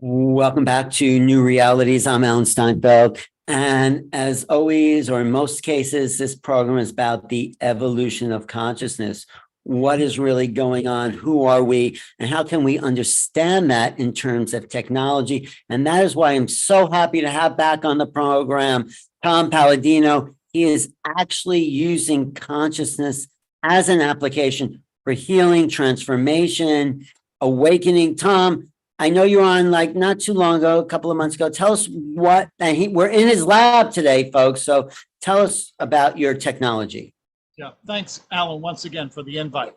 Welcome back to New Realities. I'm Alan Steinfeld. And as always, or in most cases, this program is about the evolution of consciousness. What is really going on? Who are we? And how can we understand that in terms of technology? And that is why I'm so happy to have back on the program Tom Paladino. He is actually using consciousness as an application for healing, transformation, awakening. Tom, I know you're on like not too long ago, a couple of months ago. Tell us what, and we're in his lab today, folks. So tell us about your technology. Yeah, thanks, Alan, once again for the invite.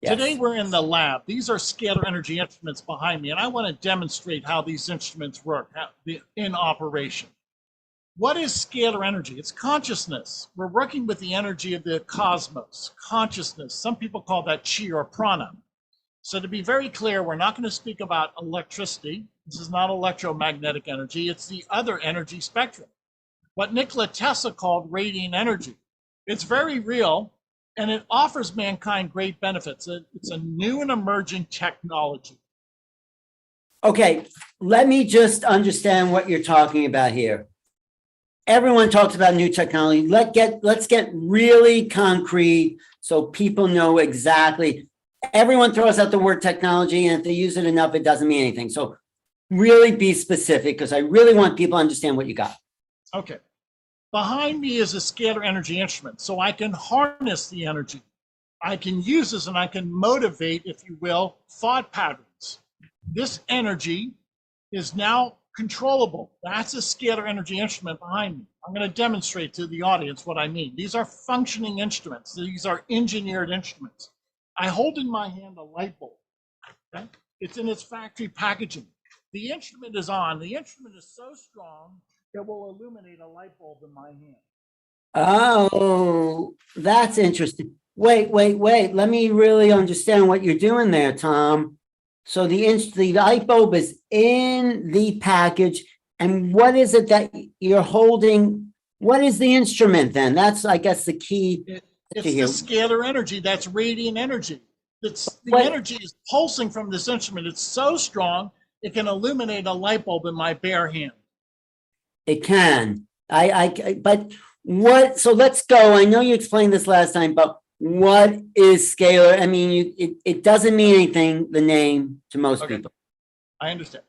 Yes. Today we're in the lab. These are scalar energy instruments behind me, and I want to demonstrate how these instruments work in operation. What is scalar energy? It's consciousness. We're working with the energy of the cosmos, consciousness. Some people call that chi or prana. So to be very clear, we're not going to speak about electricity. This is not electromagnetic energy. It's the other energy spectrum, what Nikola Tesla called radiant energy. It's very real, and it offers mankind great benefits. It's a new and emerging technology. Okay, let me just understand what you're talking about here. Everyone talks about new technology. Let's get really concrete so people know exactly. Everyone throws out the word technology, and if they use it enough, it doesn't mean anything. So really be specific, because I really want people to understand what you got. Okay. Behind me is a scalar energy instrument, so I can harness the energy. I can use this, and I can motivate, if you will, thought patterns. This energy is now controllable. That's a scalar energy instrument behind me. I'm going to demonstrate to the audience what I mean. These are functioning instruments. These are engineered instruments. I hold in my hand a light bulb. Okay? It's in its factory packaging. The instrument is on. The instrument is so strong it will illuminate a light bulb in my hand. Oh, that's interesting. Wait. Let me really understand what you're doing there, Tom. So the light bulb is in the package, and what is it that you're holding? What is the instrument then? That's, I guess, the key. It's the scalar energy. That's radiant energy. Energy is pulsing from this instrument. It's so strong, it can illuminate a light bulb in my bare hand. It can. But what? So let's go. I know you explained this last time, but what is scalar? I mean, it doesn't mean anything, the name, to most people. I understand.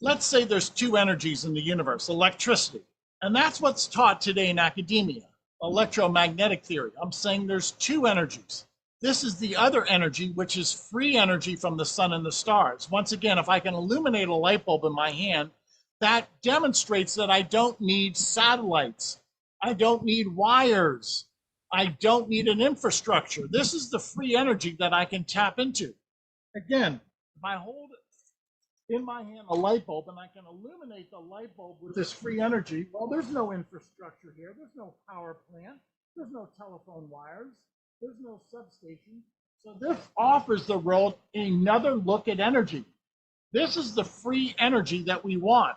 Let's say there's two energies in the universe, electricity. And that's what's taught today in academia, electromagnetic theory. I'm saying there's two energies. This is the other energy, which is free energy from the sun and the stars. Once again, if I can illuminate a light bulb in my hand, that demonstrates that I don't need satellites. I don't need wires. I don't need an infrastructure. This is the free energy that I can tap into. Again, if I hold in my hand a light bulb and I can illuminate the light bulb with this free energy, well, there's no infrastructure here. There's no power plant. There's no telephone wires. There's no substation. So this offers the world another look at energy. This is the free energy that we want.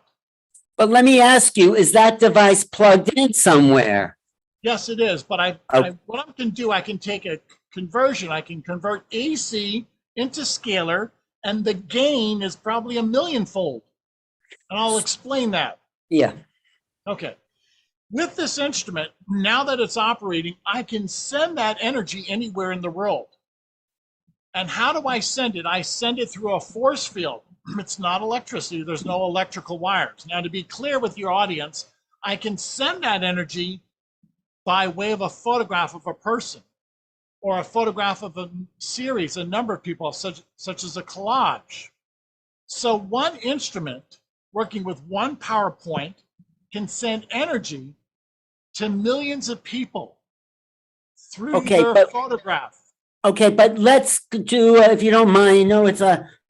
But let me ask you, is that device plugged in somewhere? Yes, it is. But what I can do, I can take a conversion. I can convert AC into scalar, and the gain is probably a millionfold. And I'll explain that. Yeah. Okay. With this instrument, now that it's operating, I can send that energy anywhere in the world. And how do I send it? I send it through a force field. It's not electricity. There's no electrical wires. Now, to be clear with your audience, I can send that energy by way of a photograph of a person or a photograph of a series, a number of people, such as a collage. So one instrument working with one PowerPoint can send energy to millions of people through their photograph. Okay, but let's do, if you don't mind, I know it's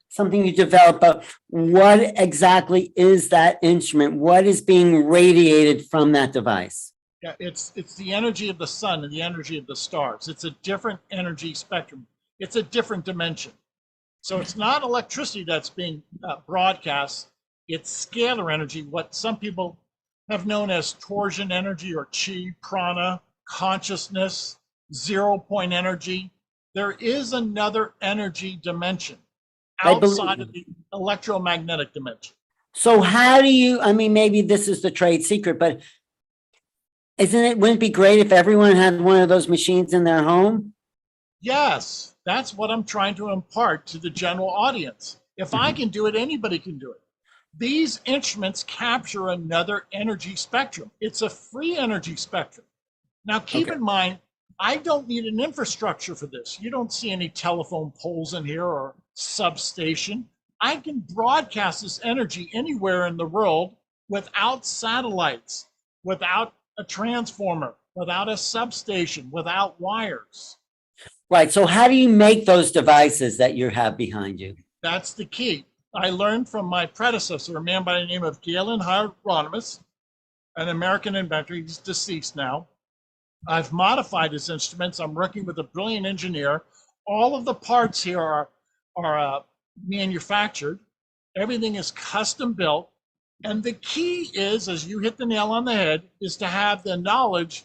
something you developed, but what exactly is that instrument? What is being radiated from that device? Yeah, it's the energy of the sun and the energy of the stars. It's a different energy spectrum. It's a different dimension. So it's not electricity that's being broadcast. It's scalar energy, what some people have known as torsion energy or chi, prana, consciousness, 0 point energy. There is another energy dimension. outside of the electromagnetic dimension. So how do you, I mean, maybe this is the trade secret, but wouldn't it be great if everyone had one of those machines in their home? Yes, that's what I'm trying to impart to the general audience. If I can do it, anybody can do it. These instruments capture another energy spectrum. It's a free energy spectrum. Now, keep in mind, I don't need an infrastructure for this. You don't see any telephone poles in here or substation. I can broadcast this energy anywhere in the world without satellites, without a transformer, without a substation, without wires. Right. So how do you make those devices that you have behind you? That's the key. I learned from my predecessor, a man by the name of Galen Hieronymus, an American inventor. He's deceased now. I've modified his instruments. I'm working with a brilliant engineer. All of the parts here are manufactured. Everything is custom built. And the key is, as you hit the nail on the head, is to have the knowledge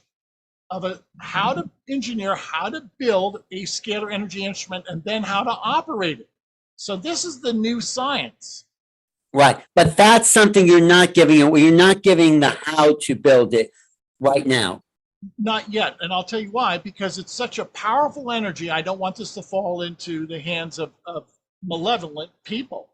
of how to engineer, how to build a scalar energy instrument, and then how to operate it. So this is the new science. Right. But that's something you're not giving. You're not giving the how to build it right now. Not yet. And I'll tell you why, because it's such a powerful energy. I don't want this to fall into the hands of malevolent people.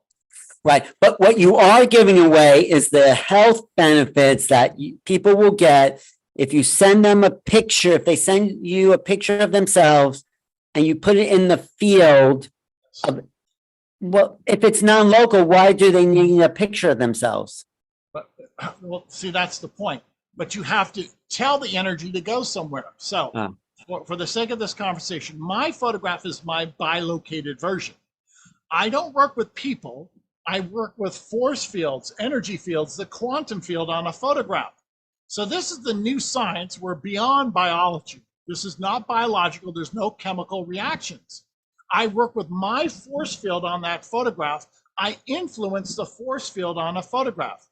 Right. But what you are giving away is the health benefits that people will get if you send them a picture, if they send you a picture of themselves and you put it in the field of, well, if it's non-local, why do they need a picture of themselves? But, well, see, that's the point. But you have to tell the energy to go somewhere. So for the sake of this conversation, my photograph is my bilocated version. I don't work with people. I work with force fields, energy fields, the quantum field on a photograph. So this is the new science. We're beyond biology. This is not biological. There's no chemical reactions. I work with my force field on that photograph. I influence the force field on a photograph,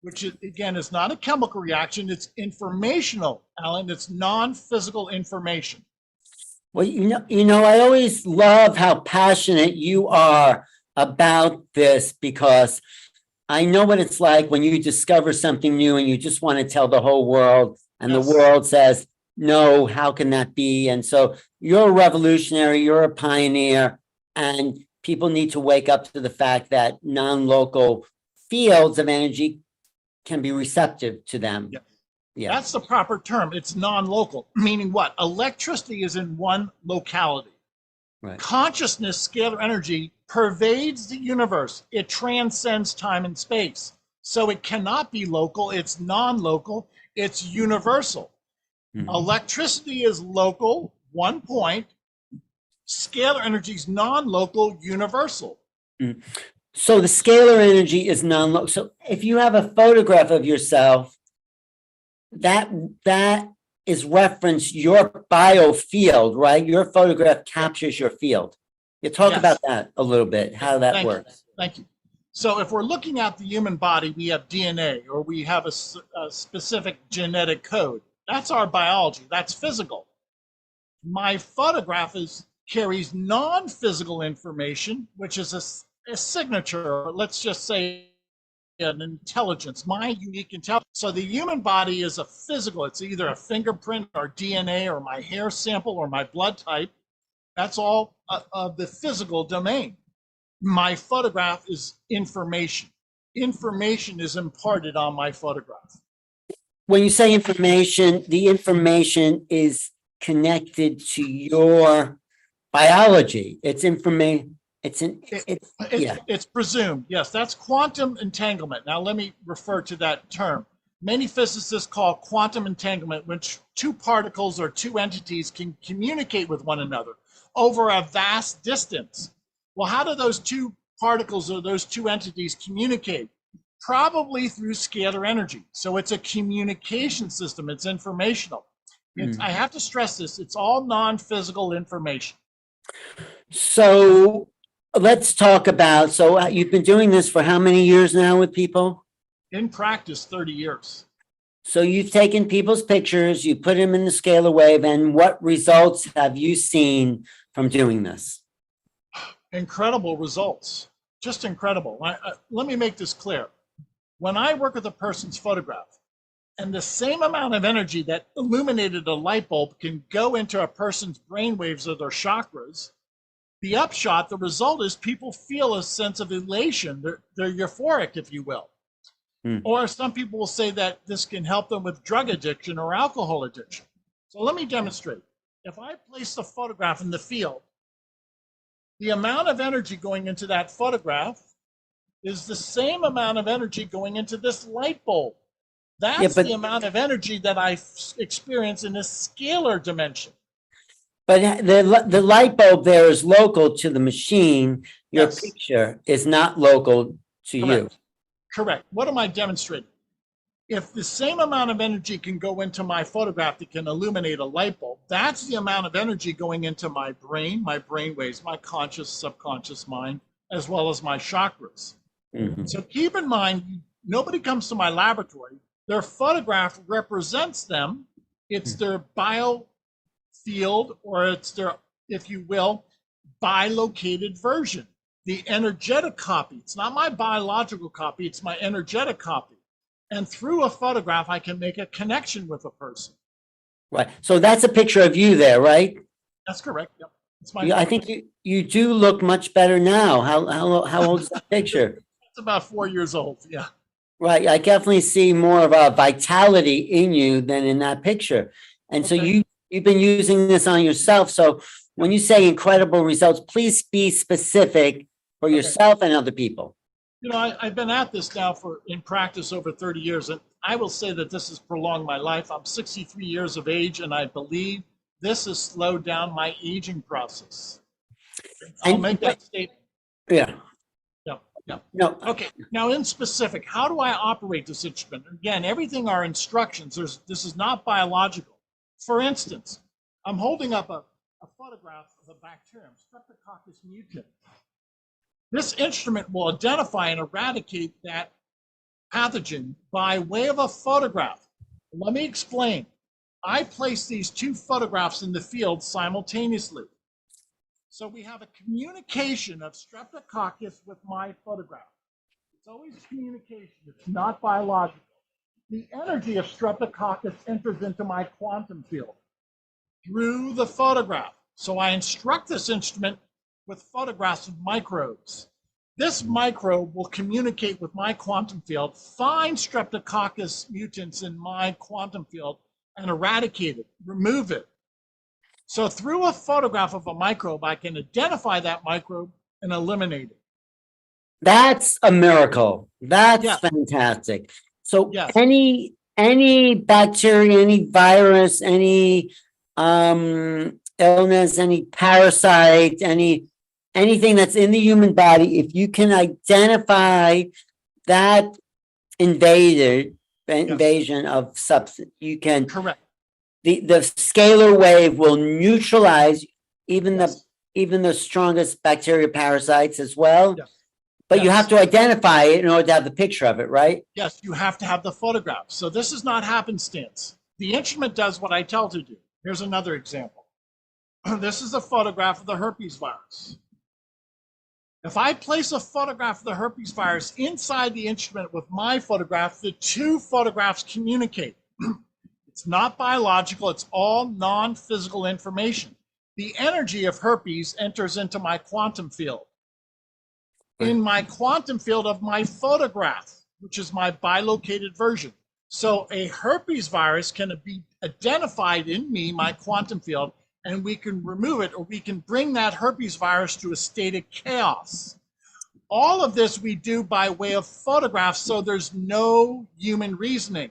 which is, again, is not a chemical reaction. It's informational, Alan. It's non-physical information. Well, I always love how passionate you are about this, because I know what it's like when you discover something new and you just want to tell the whole world, and the world says, no, how can that be? And so you're a revolutionary, you're a pioneer, and people need to wake up to the fact that non-local fields of energy can be receptive to them. Yeah. That's the proper term. It's non-local, meaning what? Electricity is in one locality. Right. Consciousness, scalar energy, pervades the universe. It transcends time and space. So it cannot be local. It's non-local. It's universal. Mm-hmm. Electricity is local, one point. Scalar energy is non-local, universal. Mm-hmm. So the scalar energy is non-local. So if you have a photograph of yourself, that is reference your biofield, right? Your photograph captures your field. You talk about that a little bit, how that works. Thank you. So if we're looking at the human body, we have DNA, or we have a specific genetic code. That's our biology. That's physical. My photograph carries non-physical information, which is a signature, let's just say an intelligence, my unique intelligence. So the human body is a physical. It's either a fingerprint or DNA or my hair sample or my blood type. That's all of the physical domain. My photograph is information. Information is imparted on my photograph. When you say information, the information is connected to your biology. It's information. It's presumed. Yes, that's quantum entanglement. Now let me refer to that term. Many physicists call quantum entanglement when two particles or two entities can communicate with one another over a vast distance. Well, how do those two particles or those two entities communicate? Probably through scalar energy. So it's a communication system. It's informational. I have to stress this. It's all non-physical information. So let's talk about, so you've been doing this for how many years now with people? In practice, 30 years. So you've taken people's pictures, you put them in the scalar wave, and what results have you seen from doing this? Incredible results, just incredible. Let me make this clear. When I work with a person's photograph, and the same amount of energy that illuminated a light bulb can go into a person's brainwaves or their chakras, the upshot, the result is people feel a sense of elation. They're euphoric, if you will. Or some people will say that this can help them with drug addiction or alcohol addiction. So let me demonstrate. If I place the photograph in the field, the amount of energy going into that photograph is the same amount of energy going into this light bulb. That's the amount of energy that I experience in a scalar dimension. But the light bulb there is local to the machine. Your picture is not local to you. Correct. What am I demonstrating? If the same amount of energy can go into my photograph that can illuminate a light bulb, that's the amount of energy going into my brain waves, my conscious, subconscious mind, as well as my chakras. So keep in mind, nobody comes to my laboratory. Their photograph represents them. It's their bio field, or it's their, if you will, bilocated version, the energetic copy. It's not my biological copy, it's my energetic copy. And through a photograph, I can make a connection with a person. Right. So that's a picture of you there, right? That's correct. Yep. It's my I think you do look much better now. How old is that picture? It's about 4 years old. Yeah. Right. I definitely see more of a vitality in you than in that picture. And so you've been using this on yourself. So when you say incredible results, please be specific for yourself and other people. You know, I've been at this now in practice over 30 years, and I will say that this has prolonged my life. I'm 63 years of age, and I believe this has slowed down my aging process. I'll make that statement. Yeah. Yeah. No. Okay. Now, in specific, how do I operate this instrument? Again, everything are instructions. This is not biological. For instance, I'm holding up a photograph of a bacterium, Streptococcus mutant. This instrument will identify and eradicate that pathogen by way of a photograph. Let me explain. I place these two photographs in the field simultaneously. So we have a communication of Streptococcus with my photograph. It's always communication. It's not biological. The energy of Streptococcus enters into my quantum field through the photograph. So I instruct this instrument with photographs of microbes. This microbe will communicate with my quantum field, find Streptococcus mutants in my quantum field, and eradicate it, remove it. So through a photograph of a microbe, I can identify that microbe and eliminate it. That's a miracle. That's fantastic. So any bacteria, any virus, any illness, any parasite, anything that's in the human body, if you can identify that invasion of substance, you can. Correct. The scalar wave will neutralize even the strongest bacteria parasites as well. But you have to identify it in order to have the picture of it, right? Yes, you have to have the photograph. So this is not happenstance. The instrument does what I tell it to do. Here's another example. This is a photograph of the herpes virus. If I place a photograph of the herpes virus inside the instrument with my photograph, the two photographs communicate. It's not biological, it's all non-physical information. The energy of herpes enters into my quantum field. In my quantum field of my photograph, which is my bilocated version. So a herpes virus can be identified in me, my quantum field, and we can remove it, or we can bring that herpes virus to a state of chaos. All of this we do by way of photographs, so there's no human reasoning.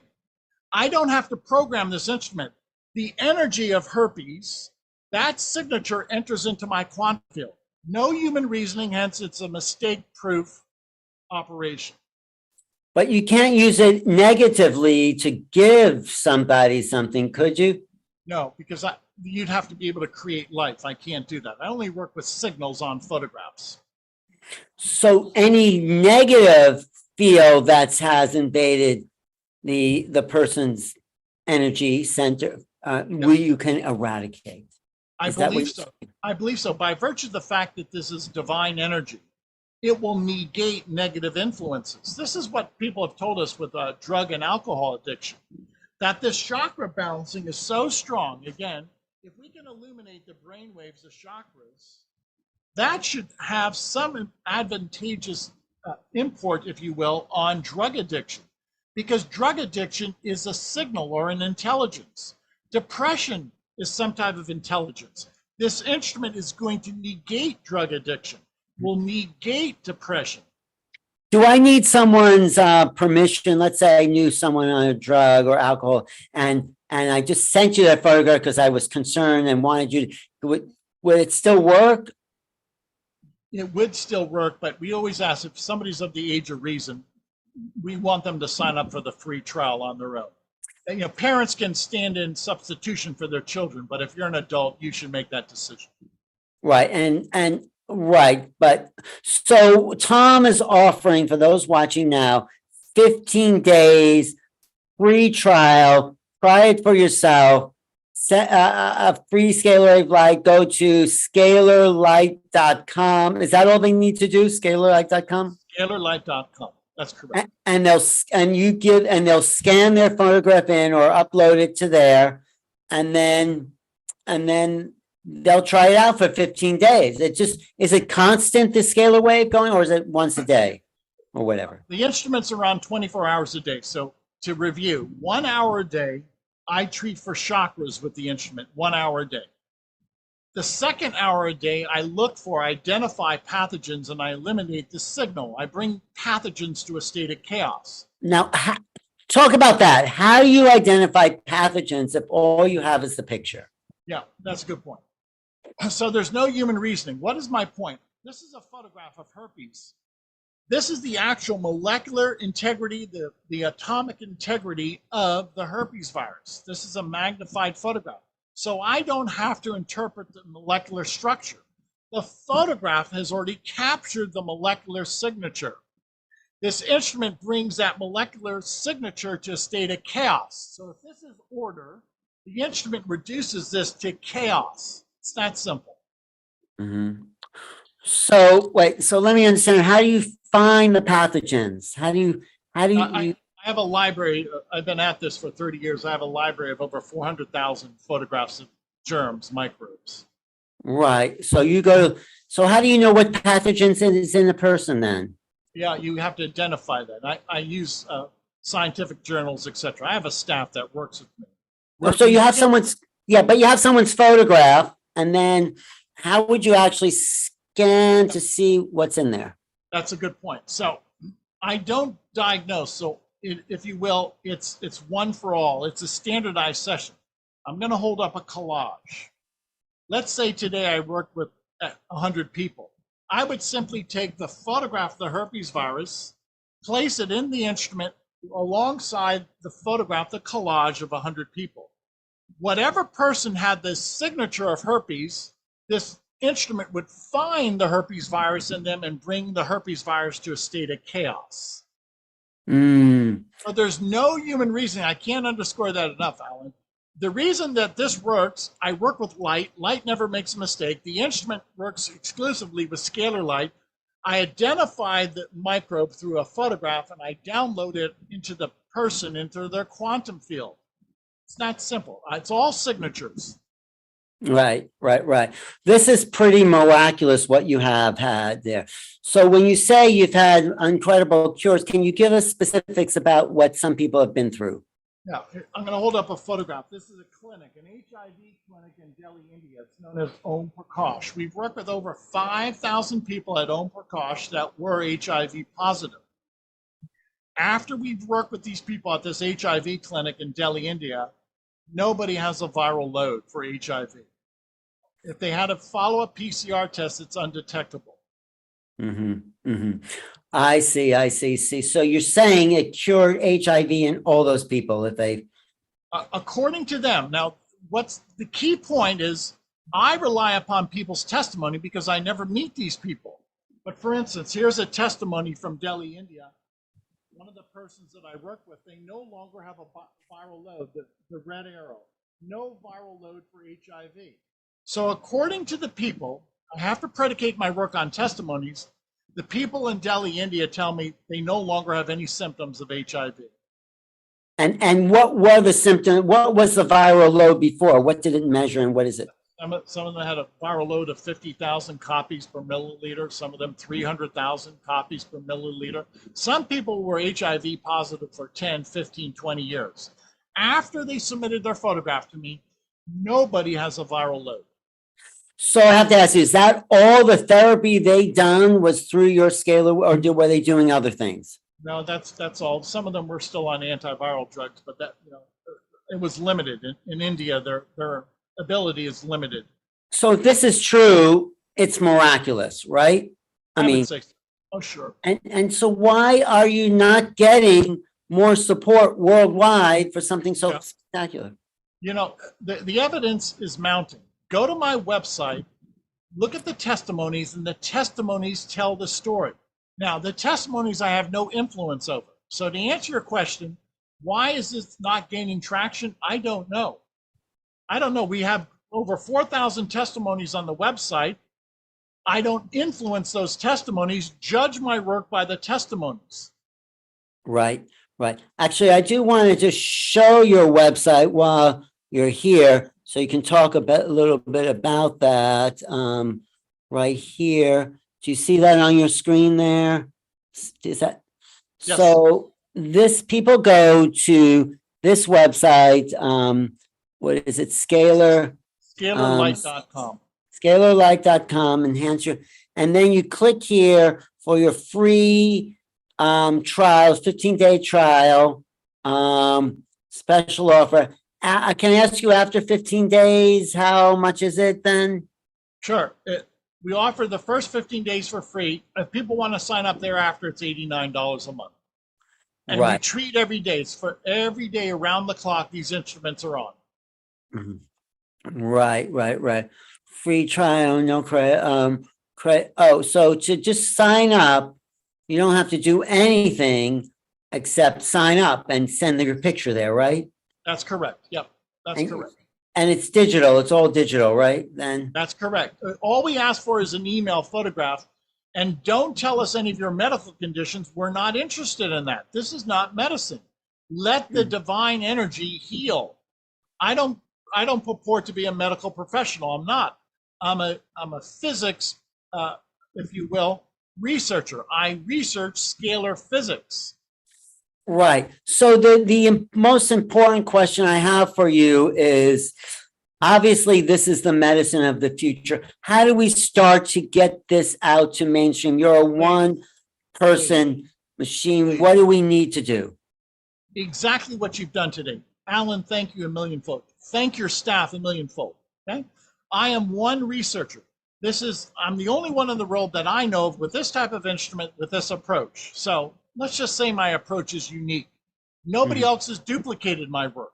I don't have to program this instrument. The energy of herpes, that signature enters into my quantum field. No human reasoning, hence it's a mistake-proof operation. But you can't use it negatively to give somebody something, could you? No, because you'd have to be able to create life. I can't do that. I only work with signals on photographs. So any negative field that has invaded the person's energy center, you can eradicate. I Is that believe what? so. I believe so. By virtue of the fact that this is divine energy, it will negate negative influences. This is what people have told us with drug and alcohol addiction, that this chakra balancing is so strong. Again, if we can illuminate the brain waves, the chakras, that should have some advantageous import, if you will, on drug addiction, because drug addiction is a signal or an intelligence. Depression is some type of intelligence. This instrument is going to negate drug addiction, will negate depression. Do I need someone's permission? Let's say I knew someone on a drug or alcohol, and I just sent you that photograph because I was concerned and wanted you to. Would it still work? It would still work, but we always ask if somebody's of the age of reason, we want them to sign up for the free trial on their own. And, you know, parents can stand in substitution for their children, but if you're an adult, you should make that decision. Right, and right, but so Tom is offering for those watching now 15 days free trial. Try it for yourself. Set a free scalar of light. Go to scalarlight.com. Is that all they need to do? Scalarlight.com? Scalarlight.com. That's correct. And they'll scan their photograph in or upload it to there, and then they'll try it out for 15 days. Is it constant, the scalar wave going, or is it once a day or whatever? The instrument's around 24 hours a day. So to review, 1 hour a day, I treat for chakras with the instrument, 1 hour a day. The second hour a day, I identify pathogens, and I eliminate the signal. I bring pathogens to a state of chaos. Now, talk about that. How do you identify pathogens if all you have is the picture? Yeah, that's a good point. So there's no human reasoning. What is my point? This is a photograph of herpes. This is the actual molecular integrity, the atomic integrity of the herpes virus. This is a magnified photograph. So I don't have to interpret the molecular structure. The photograph has already captured the molecular signature. This instrument brings that molecular signature to a state of chaos. So if this is order, the instrument reduces this to chaos. It's that simple. Mm-hmm. So wait, so let me understand. How do you find the pathogens? How do you? I have a library. I've been at this for 30 years. I have a library of over 400,000 photographs of germs, microbes. Right. So so how do you know what pathogens is in a person then? Yeah, you have to identify that. I use scientific journals, etc. I have a staff that works with me. So you have but you have someone's photograph, and then how would you actually scan to see what's in there? That's a good point. So I don't diagnose. So if you will, it's one for all. It's a standardized session. I'm going to hold up a collage. Let's say today I work with 100 people. I would simply take the photograph of the herpes virus, place it in the instrument alongside the photograph, the collage of 100 people. Whatever person had the signature of herpes, this instrument would find the herpes virus in them and bring the herpes virus to a state of chaos. But there's no human reason. I can't underscore that enough, Alan. The reason that this works, I work with light. Light never makes a mistake. The instrument works exclusively with scalar light. I identify the microbe through a photograph, and I download it into the person, into their quantum field. It's not simple. It's all signatures. Right. This is pretty miraculous what you have had there. So when you say you've had incredible cures, can you give us specifics about what some people have been through? Yeah, I'm going to hold up a photograph. This is a clinic, an HIV clinic in Delhi, India. It's known as Om Prakash. We've worked with over 5,000 people at Om Prakash that were HIV positive. After we've worked with these people at this HIV clinic in Delhi, India, nobody has a viral load for HIV. If they had a follow-up PCR test, it's undetectable. I see. So you're saying it cured HIV in all those people if they... According to them. Now, what's the key point is I rely upon people's testimony because I never meet these people. But for instance, here's a testimony from Delhi, India. One of the persons that I work with, they no longer have a viral load, the red arrow. No viral load for HIV. So according to the people, I have to predicate my work on testimonies. The people in Delhi, India tell me they no longer have any symptoms of HIV. And what were the symptoms? What was the viral load before? What did it measure and what is it? Some of them had a viral load of 50,000 copies per milliliter, some of them 300,000 copies per milliliter. Some people were HIV positive for 10, 15, 20 years. After they submitted their photograph to me, nobody has a viral load. So I have to ask you, is that all the therapy they done was through your Scalar, or were they doing other things? No, that's all. Some of them were still on antiviral drugs, but that, it was limited. In India, their ability is limited. So if this is true, it's miraculous, right? I mean, would say so. Oh, sure. And so why are you not getting more support worldwide for something so spectacular? The evidence is mounting. Go to my website, look at the testimonies, and the testimonies tell the story. Now, the testimonies I have no influence over. So to answer your question, why is this not gaining traction? I don't know. We have over 4,000 testimonies on the website. I don't influence those testimonies. Judge my work by the testimonies. Right. Actually, I do want to just show your website while you're here, so you can talk a little bit about that. Right here. Do you see that on your screen there? Is that yes. So? People go to this website. What is it? Scalarlight.com. Scalarlight.com. Enhance your, and then you click here for your free trials, 15-day trial, special offer. Can I ask you, after 15 days, how much is it then? Sure. We offer the first 15 days for free. If people want to sign up thereafter, it's $89 a month. And we treat every day. It's for every day around the clock these instruments are on. Mm-hmm. Right. Free trial, no credit. Oh, so to just sign up, you don't have to do anything except sign up and send your picture there, right? That's correct. Yep, that's correct. And it's digital. It's all digital, right? Then that's correct. All we ask for is an email photograph, and don't tell us any of your medical conditions. We're not interested in that. This is not medicine. Let the divine energy heal. I don't purport to be a medical professional. I'm not. I'm a physics, if you will, researcher. I research scalar physics. Right. So the most important question I have for you is, obviously, this is the medicine of the future. How do we start to get this out to mainstream? You're a one-person machine. What do we need to do? Exactly what you've done today. Alan, thank you a millionfold. Thank your staff a millionfold. Okay? I am one researcher. I'm the only one in the world that I know of with this type of instrument, with this approach. So let's just say my approach is unique. Nobody else has duplicated my work.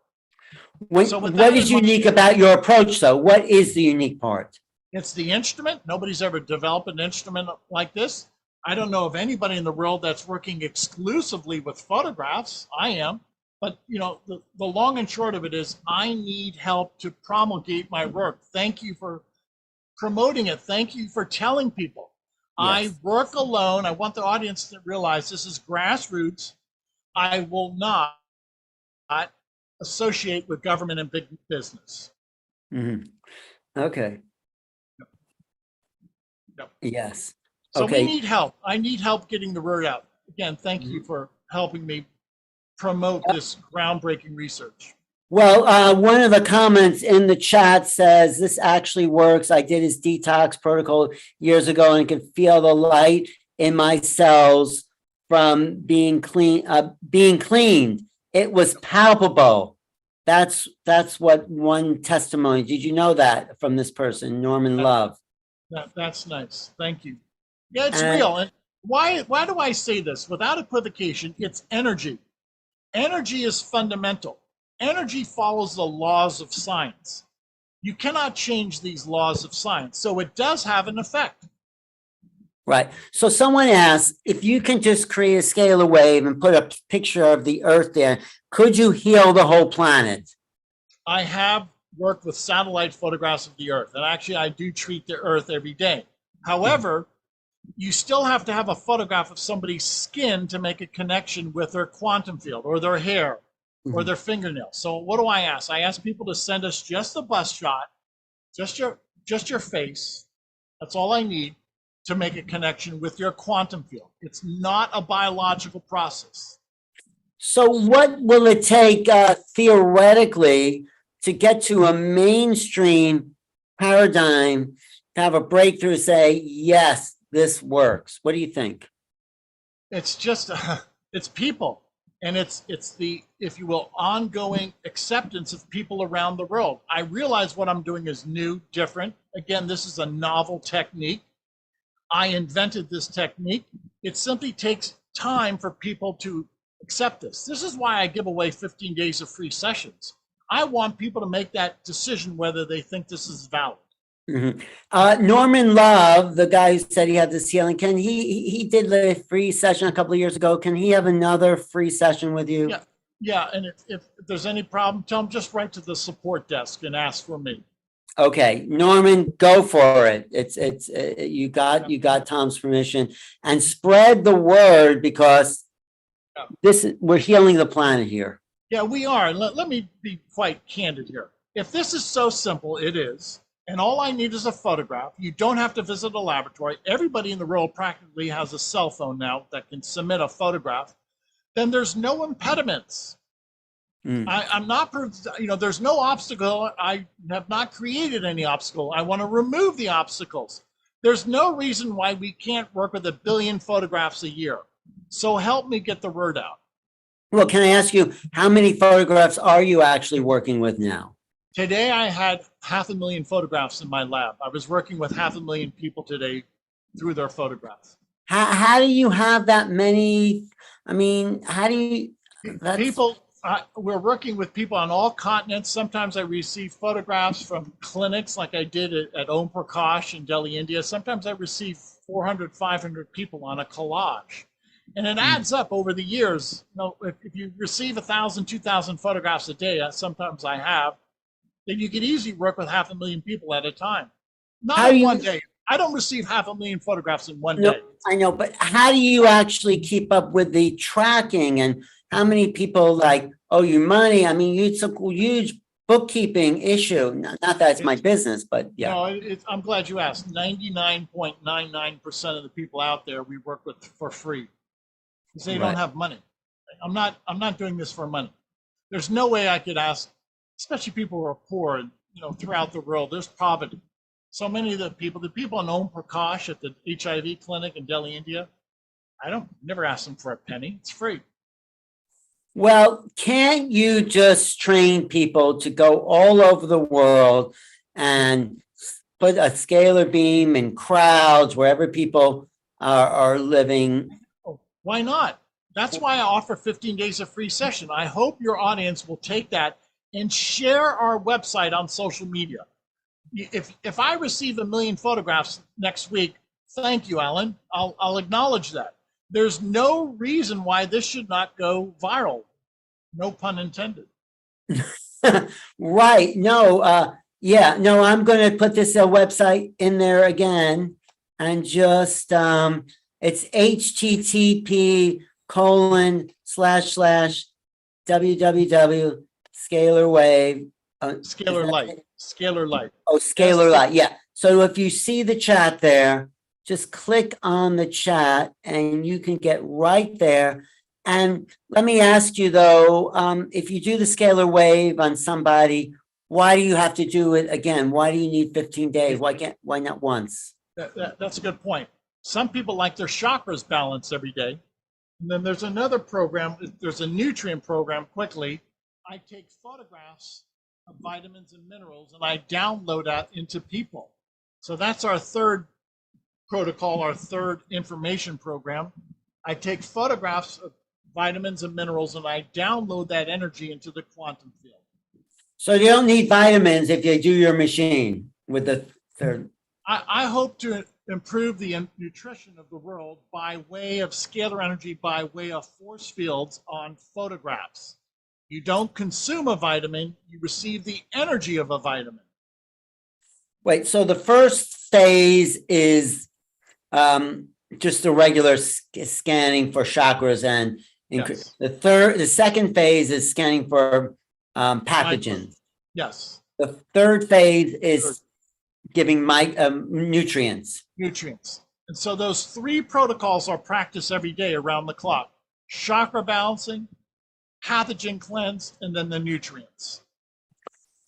What is unique about your approach, though? What is the unique part? It's the instrument. Nobody's ever developed an instrument like this. I don't know of anybody in the world that's working exclusively with photographs. I am. But, the long and short of it is I need help to promulgate my work. Thank you for promoting it. Thank you for telling people. Yes. I work alone. I want the audience to realize this is grassroots. I will not associate with government and big business. Mm-hmm. Okay. Yep. Yes. So we need help. I need help getting the word out. Again, thank you for helping me promote this groundbreaking research. Well, one of the comments in the chat says this actually works. I did his detox protocol years ago and could feel the light in my cells from being cleaned. It was palpable. That's what one testimony. Did you know that from this person, Norman Love? That's nice. Thank you. Yeah, it's real. And why do I say this? Without equivocation, it's energy. Energy is fundamental. Energy follows the laws of science. You cannot change these laws of science. So it does have an effect. Right. So someone asked, if you can just create a scalar wave and put a picture of the Earth there, could you heal the whole planet? I have work with satellite photographs of the Earth. And actually, I do treat the Earth every day. However, you still have to have a photograph of somebody's skin to make a connection with their quantum field or their hair or their fingernails. So what do I ask? I ask people to send us just a bust shot, just your face. That's all I need to make a connection with your quantum field. It's not a biological process. So what will it take theoretically to get to a mainstream paradigm to have a breakthrough, say, yes, this works? What do you think? It's just, it's people. And it's the, if you will, ongoing acceptance of people around the world. I realize what I'm doing is new, different. Again, this is a novel technique. I invented this technique. It simply takes time for people to accept this. This is why I give away 15 days of free sessions. I want people to make that decision whether they think this is valid. Norman Love, the guy who said he had this healing, can he did a free session a couple of years ago. Can he have another free session with you? Yeah. And if there's any problem, tell him just write to the support desk and ask for me. Okay, Norman, go for it. It's you got Tom's permission, and spread the word, because we're healing the planet here. Yeah, we are. And let me be quite candid here. If this is so simple, it is. And all I need is a photograph. You don't have to visit a laboratory. Everybody in the world practically has a cell phone now that can submit a photograph. Then there's no impediments. I'm not, there's no obstacle. I have not created any obstacle. I want to remove the obstacles. There's no reason why we can't work with 1 billion photographs a year. So help me get the word out. Well, can I ask you, how many photographs are you actually working with now? Today, I had 500,000 photographs in my lab. I was working with 500,000 people today through their photographs. How do you have that many? I mean, how do you? People, we're working with people on all continents. Sometimes I receive photographs from clinics like I did at Om Prakash in Delhi, India. Sometimes I receive 400, 500 people on a collage. And it adds up over the years. If you receive 1,000, 2,000 photographs a day, sometimes I have, then you can easily work with 500,000 people at a time. Not in one day. I don't receive 500,000 photographs in one day. I know, but how do you actually keep up with the tracking, and how many people owe you money? I mean, it's a huge bookkeeping issue. Not that it's my business, but yeah. No, I'm glad you asked. 99.99% of the people out there we work with for free because they don't have money. I'm not doing this for money. There's no way I could ask, especially people who are poor and throughout the world. There's poverty. So many of the people in Om Prakash at the HIV clinic in Delhi, India, I never ask them for a penny. It's free. Well, can't you just train people to go all over the world and put a scalar beam in crowds wherever people are living? Why not? That's why I offer 15 days of free session. I hope your audience will take that and share our website on social media. If I receive 1 million photographs next week, thank you, Alan. I'll acknowledge that. There's no reason why this should not go viral. No pun intended. Right. No. I'm going to put this website in there again, and just it's http://www.scalarwave. Scalar light. Scalar light. Oh, Scalar light. Yeah. So if you see the chat there, just click on the chat and you can get right there. And let me ask you though, if you do the scalar wave on somebody, why do you have to do it again? Why do you need 15 days? Why not once? That's a good point. Some people like their chakras balanced every day. And then there's another program, there's a nutrient program, quickly. I take photographs of vitamins and minerals and I download that into people. So that's our third protocol, our third information program. I take photographs of vitamins and minerals and I download that energy into the quantum field. So you don't need vitamins if you do your machine with the third. I hope to improve the nutrition of the world by way of scalar energy, by way of force fields on photographs. You don't consume a vitamin, you receive the energy of a vitamin. Wait, so the first phase is just the regular scanning for chakras and Yes. the second phase is scanning for pathogens. Yes. The third phase is giving nutrients. Nutrients. And so those three protocols are practiced every day around the clock: chakra balancing, pathogen cleanse, and then the nutrients.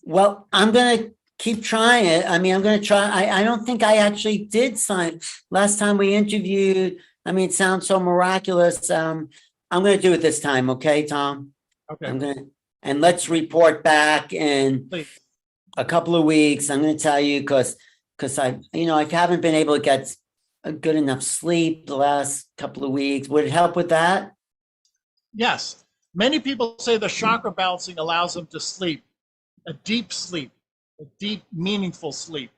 Well, I'm going to keep trying it. I mean, I'm going to try. I don't think I actually did sign. Last time we interviewed, I mean, it sounds so miraculous. I'm going to do it this time. Okay, Tom? Okay. And let's report back in Please. a couple of weeks. I'm going to tell you because I haven't been able to get a good enough sleep the last couple of weeks. Would it help with that? Yes. Many people say the chakra balancing allows them to sleep, a deep, meaningful sleep.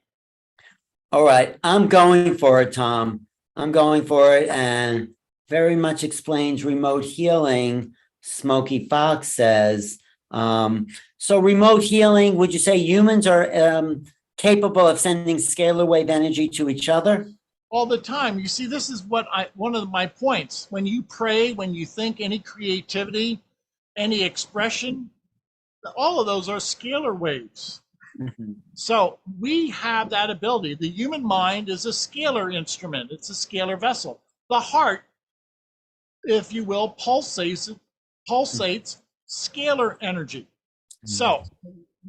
All right. I'm going for it, Tom. I'm going for it, and very much explains remote healing, Smokey Fox says. So remote healing, would you say humans are capable of sending scalar wave energy to each other? All the time. You see, this is one of my points. When you pray, when you think, any creativity, any expression, all of those are scalar waves. Mm-hmm. So we have that ability. The human mind is a scalar instrument. It's a scalar vessel. The heart, if you will, pulsates scalar energy. Mm-hmm. So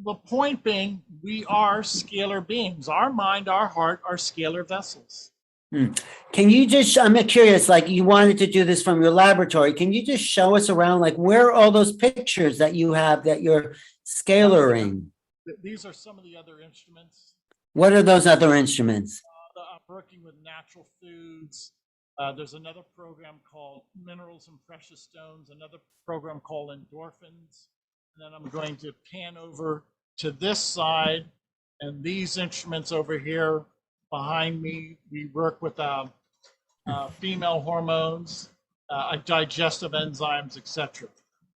the point being, we are scalar beings. Our mind, our heart are scalar vessels. Can you just, I'm curious, like you wanted to do this from your laboratory. Can you just show us around, like where are all those pictures that you have that you're scalaring? These are some of the other instruments. What are those other instruments? I'm working with natural foods. There's another program called Minerals and Precious Stones, another program called Endorphins. And then I'm going to pan over to this side, and these instruments over here behind me, we work with female hormones, digestive enzymes, etc.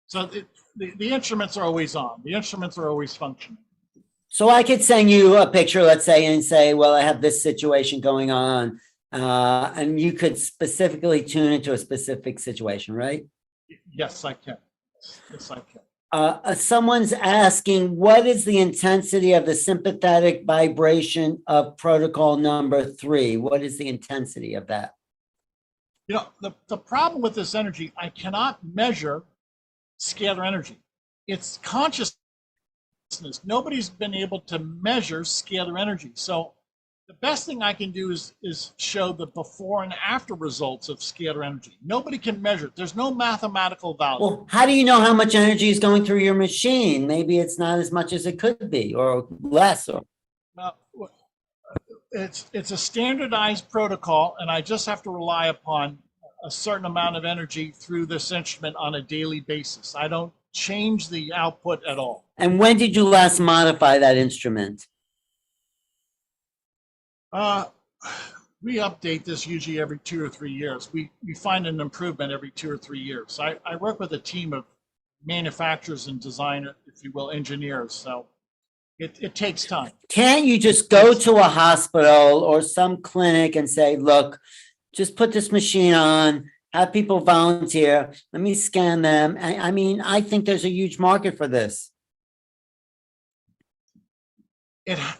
So the instruments are always on. The instruments are always functioning. So I could send you a picture, let's say, and say, well, I have this situation going on. And you could specifically tune into a specific situation, right? Yes, I can. Yes, I can. Someone's asking, what is the intensity of the sympathetic vibration of protocol number 3? What is the intensity of that? You know, the problem with this energy, I cannot measure scalar energy. It's consciousness. Nobody's been able to measure scalar energy. So the best thing I can do is show the before and after results of scalar energy. Nobody can measure it. There's no mathematical value. Well, how do you know how much energy is going through your machine? Maybe it's not as much as it could be, or less. Or it's a standardized protocol, and I just have to rely upon a certain amount of energy through this instrument on a daily basis. I don't change the output at all. And when did you last modify that instrument? We update this usually every 2 or 3 years. We find an improvement every 2 or 3 years. I work with a team of manufacturers and designers, if you will, engineers. So it takes time. Can't you just go to a hospital or some clinic and say, look, just put this machine on, have people volunteer, let me scan them. I mean, I think there's a huge market for this.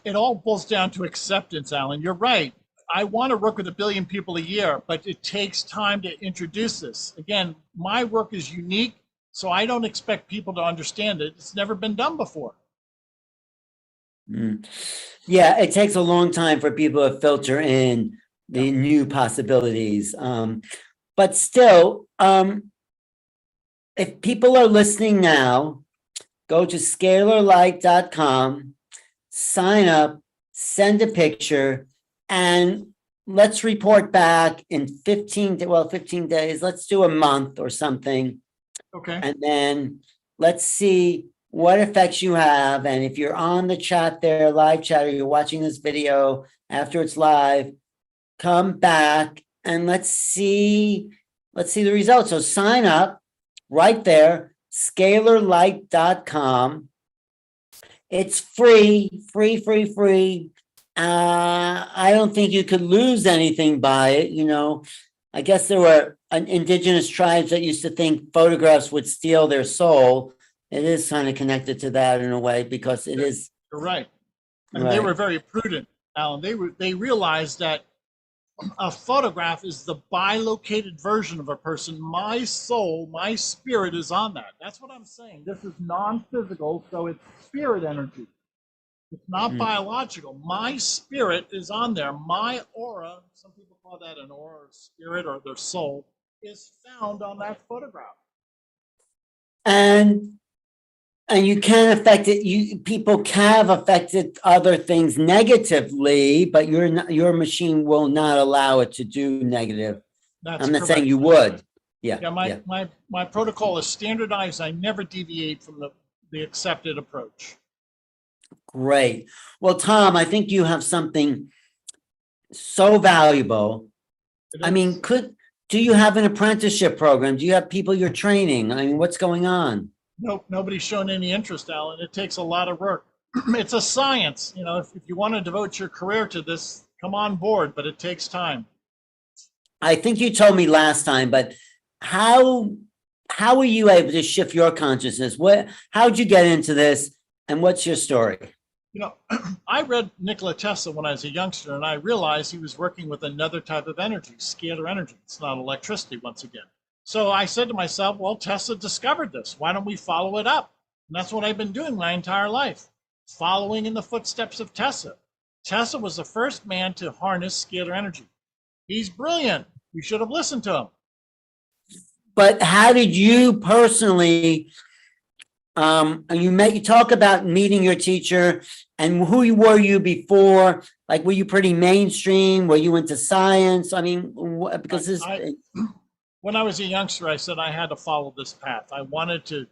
It all boils down to acceptance, Alan. You're right. I want to work with 1 billion people a year, but it takes time to introduce this. Again, my work is unique, so I don't expect people to understand it. It's never been done before. Yeah, it takes a long time for people to filter in the new possibilities. But still, if people are listening now, go to scalarlight.com, sign up, send a picture, and let's report back in 15 days. Let's do a month or something. Okay. And then let's see what effects you have. And if you're on the chat there, live chat, or you're watching this video after it's live, come back and let's see the results. So sign up right there. scalarlight.com. It's free. I don't think you could lose anything by it. I guess there were indigenous tribes that used to think photographs would steal their soul. It is kind of connected to that in a way, because it is. You're right. And Right. they were very prudent, Alan. They realized that a photograph is the bilocated version of a person. My soul, my spirit is on that. That's what I'm saying. This is non-physical, so it's spirit energy. It's not biological. My spirit is on there. My aura, some people call that an aura or spirit or their soul, is found on that photograph. And you can affect it. People have affected other things negatively, but your machine will not allow it to do negative. That's I'm not correct. saying you would. Yeah. Yeah, my protocol is standardized. I never deviate from the accepted approach. Great. Well, Tom, I think you have something so valuable. I mean, do you have an apprenticeship program? Do you have people you're training? I mean, what's going on? Nope, nobody's shown any interest, Alan. It takes a lot of work. It's a science. If you want to devote your career to this, come on board, but it takes time. I think you told me last time, but how were you able to shift your consciousness? How'd you get into this, and what's your story? I read Nikola Tesla when I was a youngster, and I realized he was working with another type of energy, scalar energy. It's not electricity, once again. So I said to myself, well, Tesla discovered this. Why don't we follow it up? And that's what I've been doing my entire life, following in the footsteps of Tesla. Tesla was the first man to harness scalar energy. He's brilliant. You should have listened to him. But how did you personally, you talk about meeting your teacher, and who were you before? Like, were you pretty mainstream? Were you into science? I mean, because when I was a youngster, I said I had to follow this path. I wanted to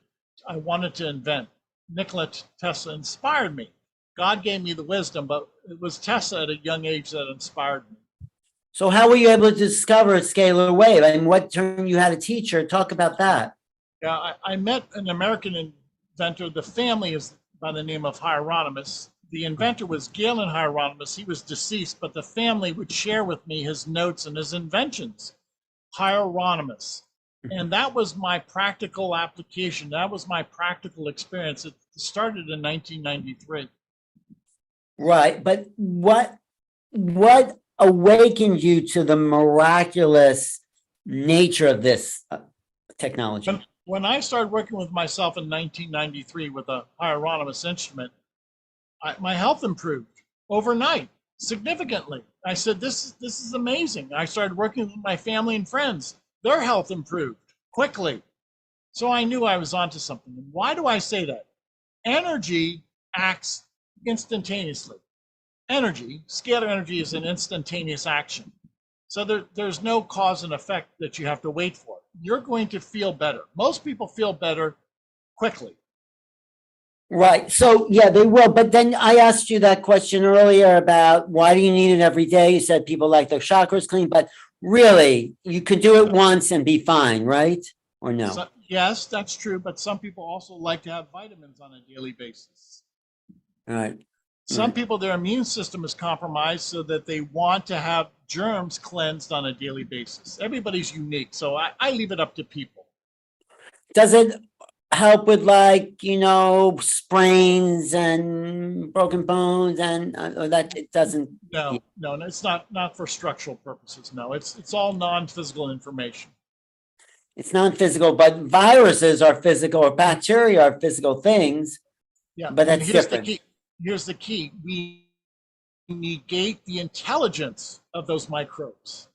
invent. Nikola Tesla inspired me. God gave me the wisdom, but it was Tesla at a young age that inspired me. So how were you able to discover scalar wave? I mean, what turned you had a teacher? Talk about that. Yeah, I met an American inventor. The family is by the name of Hieronymus. The inventor was Galen Hieronymus. He was deceased, but the family would share with me his notes and his inventions. Hieronymus. And that was my practical application. That was my practical experience. It started in 1993. Right. But what awakened you to the miraculous nature of this technology? When I started working with myself in 1993 with a Hieronymus instrument, my health improved overnight, significantly. I said, this is amazing. I started working with my family and friends. Their health improved quickly. So I knew I was onto something. And why do I say that? Energy acts instantaneously. Scalar energy is an instantaneous action. So there's no cause and effect that you have to wait for. You're going to feel better. Most people feel better quickly. Right. So, yeah, they will. But then I asked you that question earlier about why do you need it every day? You said people like their chakras clean, but really, you could do it once and be fine, right? Or no? So, yes, that's true. But some people also like to have vitamins on a daily basis. All right. Some people, their immune system is compromised so that they want to have germs cleansed on a daily basis. Everybody's unique. So I leave it up to people. Does it help with, like, sprains and broken bones and that it doesn't? No, it's not for structural purposes. No, it's all non-physical information. It's non-physical, but viruses are physical, or bacteria are physical things. Yeah, but that's different. Here's the key. We negate the intelligence of those microbes.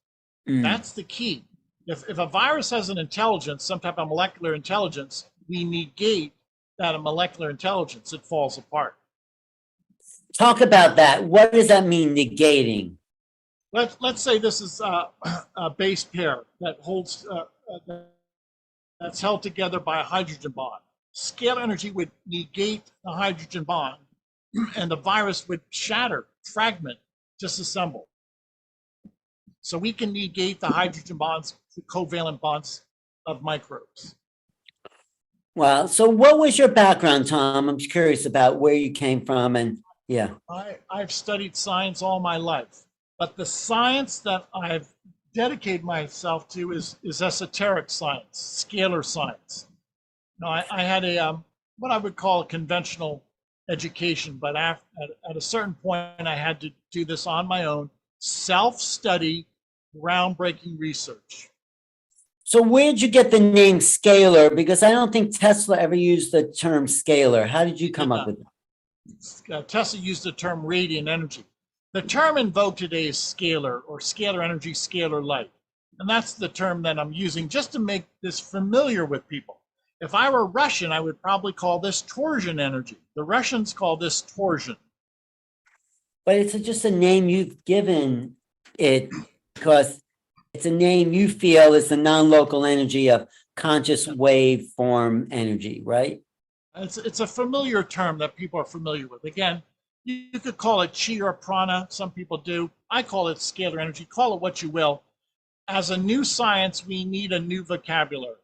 That's the key. If a virus has an intelligence, some type of molecular intelligence, we negate that molecular intelligence. It falls apart. Talk about that. What does that mean, negating? Let's say this is a base pair that holds that's held together by a hydrogen bond. Scalar energy would negate the hydrogen bond, and the virus would shatter, fragment, disassemble. So we can negate the hydrogen bonds, the covalent bonds of microbes. Well, so what was your background, Tom? I'm curious about where you came from and yeah. I've studied science all my life, but the science that I've dedicated myself to is esoteric science, scalar science. No, I had a what I would call a conventional education, but at a certain point, I had to do this on my own, self-study, groundbreaking research. So where'd you get the name scalar? Because I don't think Tesla ever used the term scalar. How did you come up with that? Tesla used the term radiant energy. The term in vogue today is scalar or scalar energy, scalar light. And that's the term that I'm using just to make this familiar with people. If I were Russian, I would probably call this torsion energy. The Russians call this torsion. But it's just a name you've given it because it's a name you feel is the non-local energy of conscious waveform energy, right? It's a familiar term that people are familiar with. Again, you could call it chi or prana. Some people do. I call it scalar energy. Call it what you will. As a new science, we need a new vocabulary.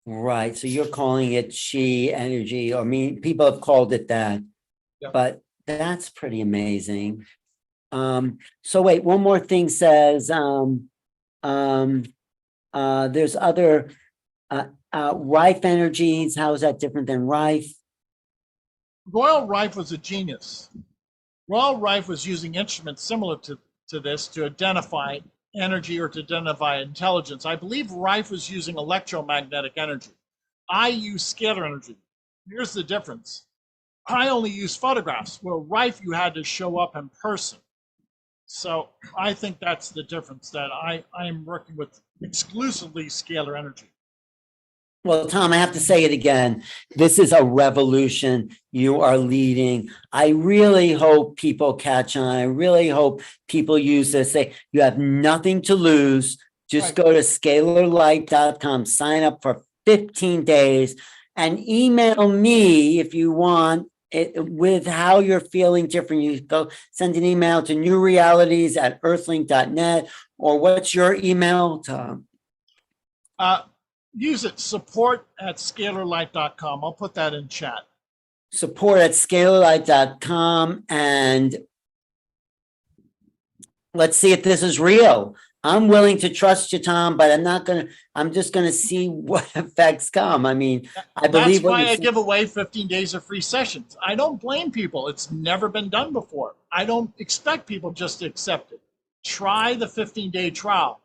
Right. So you're calling it chi energy, or people have called it that, Yeah. but that's pretty amazing. So wait, one more thing says, there's other, Rife energies. How is that different than Rife? Royal Rife was a genius. Royal Rife was using instruments similar to this to identify energy or to identify intelligence. I believe Rife was using electromagnetic energy. I use scalar energy. Here's the difference. I only use photographs, where Rife you had to show up in person. So I think that's the difference, that I am working with exclusively scalar energy. Well, Tom, I have to say it again. This is a revolution you are leading. I really hope people catch on. I really hope people use this. You have nothing to lose. Just go to scalarlight.com, sign up for 15 days, and email me if you want it with how you're feeling different. You go send an email to newrealities@earthlink.net, or what's your email, Tom? Use it, support@scalarlight.com. I'll put that in chat. Support@scalarlight.com, and let's see if this is real. I'm willing to trust you, Tom, but I'm just gonna see what effects come. I mean, I believe that's why I give away 15 days of free sessions. I don't blame people. It's never been done before. I don't expect people just to accept it. Try the 15-day trial.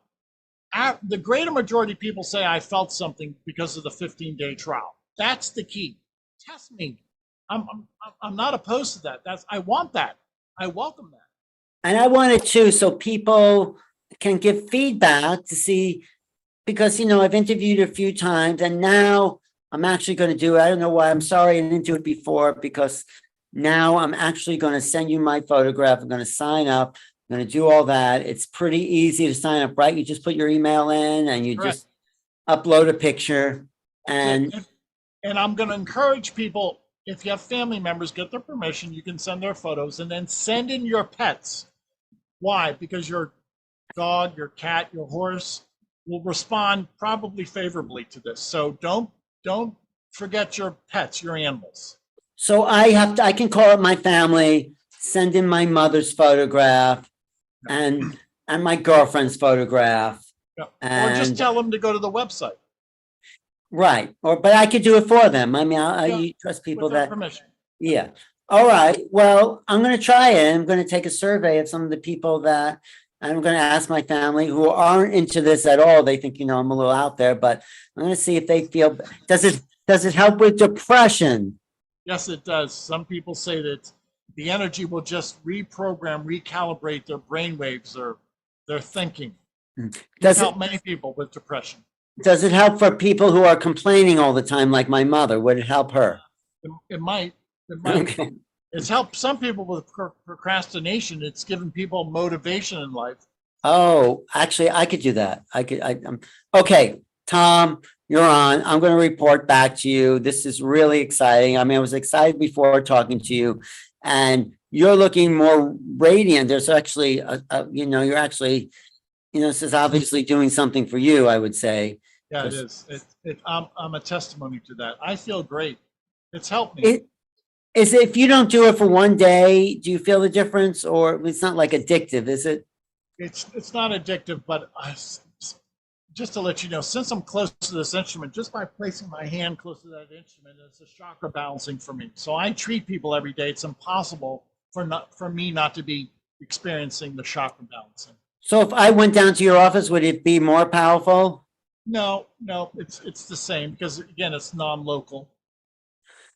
The greater majority of people say I felt something because of the 15-day trial. That's the key. Test me. I'm not opposed to that. I want that. I welcome that. And I want it too, so people can give feedback to see, because I've interviewed a few times, and now I'm actually going to do it. I don't know why. I'm sorry I didn't do it before, because now I'm actually going to send you my photograph. I'm going to sign up. I'm going to do all that. It's pretty easy to sign up, right? You just put your email in and you Correct. just upload a picture. And I'm going to encourage people, if you have family members, get their permission. You can send their photos, and then send in your pets. Why? Because your dog, your cat, your horse will respond probably favorably to this. So don't forget your pets, your animals. So I can call up my family, send in my mother's photograph and my girlfriend's photograph. Yeah. Or just tell them to go to the website. Right. But I could do it for them. I mean, I trust people with that. Permission. Yeah. All right. Well, I'm going to try it. I'm going to take a survey of some of the people that I'm going to ask my family who aren't into this at all. They think, I'm a little out there, but I'm going to see if they feel, does it help with depression? Yes, it does. Some people say that the energy will just reprogram, recalibrate their brain waves or their thinking. Does it help many people with depression? Does it help for people who are complaining all the time, like my mother? Would it help her? It might. Okay. It's helped some people with procrastination. It's given people motivation in life. Oh, actually, I could do that. Okay, Tom, you're on. I'm going to report back to you. This is really exciting. I mean, I was excited before talking to you, and you're looking more radiant. There's actually, you're actually, this is obviously doing something for you, I would say. Yeah, it is. I'm a testimony to that. I feel great. It's helped me. It is, if you don't do it for one day, do you feel the difference, or it's not like addictive, is it? It's not addictive, but just to let you know, since I'm close to this instrument, just by placing my hand close to that instrument, it's a chakra balancing for me. So I treat people every day. It's impossible for me not to be experiencing the chakra balancing. So if I went down to your office, would it be more powerful? No, it's the same because again, it's non-local.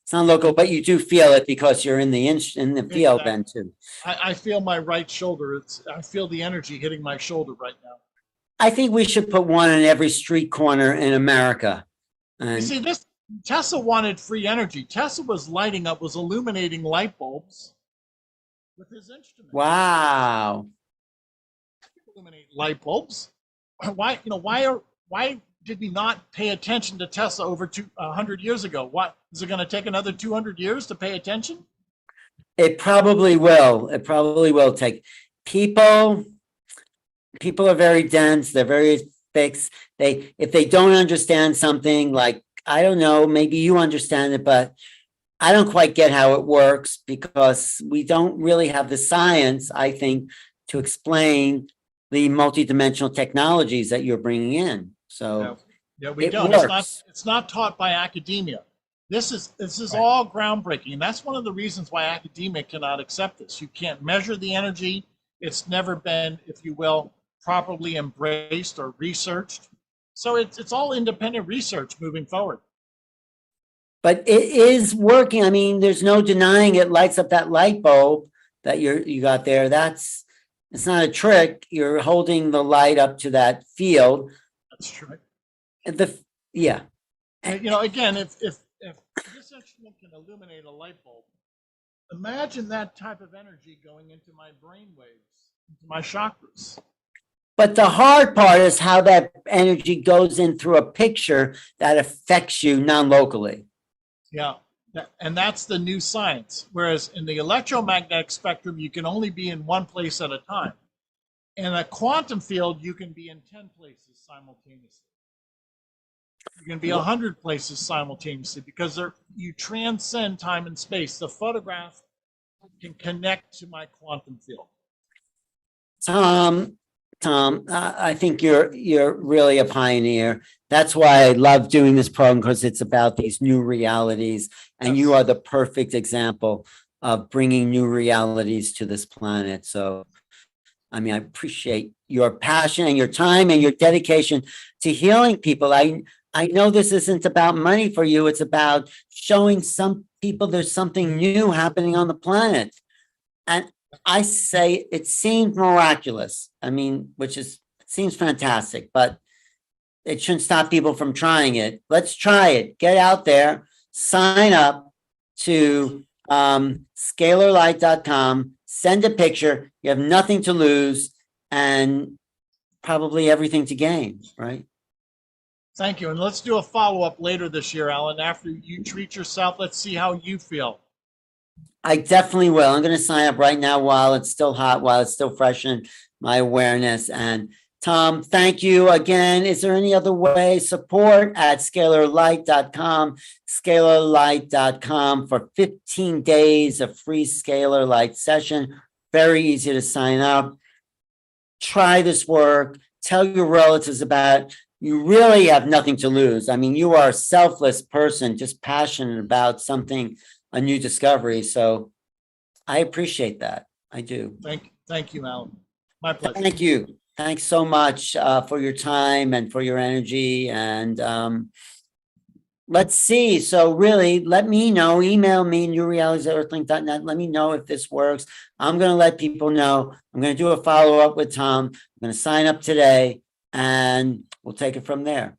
It's not local, but you do feel it because you're in the field then too. I feel my right shoulder. I feel the energy hitting my shoulder right now. I think we should put one in every street corner in America. You see, Tesla wanted free energy. Tesla was illuminating light bulbs with his instrument. Wow. Illuminate light bulbs. Why did we not pay attention to Tesla over 100 years ago? What is it going to take another 200 years to pay attention? It probably will. It probably will take people. People are very dense. They're very fixed. If they don't understand something, like, I don't know, maybe you understand it, but I don't quite get how it works because we don't really have the science, I think, to explain the multidimensional technologies that you're bringing in. So yeah, we don't. It's not taught by academia. This is right. All groundbreaking, and that's one of the reasons why academia cannot accept this. You can't measure the energy. It's never been, if you will, properly embraced or researched. So it's all independent research moving forward. But it is working. I mean, there's no denying it lights up that light bulb that you got there. It's not a trick. You're holding the light up to that field. That's true. Yeah. And, again, if this instrument can illuminate a light bulb, imagine that type of energy going into my brain waves, into my chakras. But the hard part is how that energy goes in through a picture that affects you non-locally. Yeah, and that's the new science. Whereas in the electromagnetic spectrum, you can only be in one place at a time. In a quantum field, you can be in 10 places simultaneously. You can be 100 places simultaneously because you transcend time and space. The photograph can connect to my quantum field. Tom, I think you're really a pioneer. That's why I love doing this program, because it's about these new realities, and you are the perfect example of bringing new realities to this planet. So, I mean, I appreciate your passion and your time and your dedication to healing people. I know this isn't about money for you. It's about showing some people there's something new happening on the planet. And I say it seems miraculous. I mean, it seems fantastic, but it shouldn't stop people from trying it. Let's try it. Get out there, sign up to scalarlight.com, send a picture. You have nothing to lose and probably everything to gain, right? Thank you. And let's do a follow-up later this year, Alan. After you treat yourself, let's see how you feel. I definitely will. I'm going to sign up right now while it's still hot, while it's still fresh in my awareness. And Tom, thank you again. Is there any other way? Support at scalarlight.com, scalarlight.com for 15 days of free Scalar Light session. Very easy to sign up. Try this work. Tell your relatives about it. You really have nothing to lose. I mean, you are a selfless person, just passionate about something, a new discovery. So I appreciate that. I do. Thank you, Alan. My pleasure. Thank you. Thanks so much for your time and for your energy. And let's see. So really, let me know. Email me, newrealities@earthlink.net. Let me know if this works. I'm going to let people know. I'm going to do a follow-up with Tom. I'm going to sign up today, and we'll take it from there.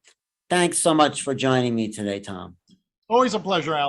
Thanks so much for joining me today, Tom. Always a pleasure, Alan.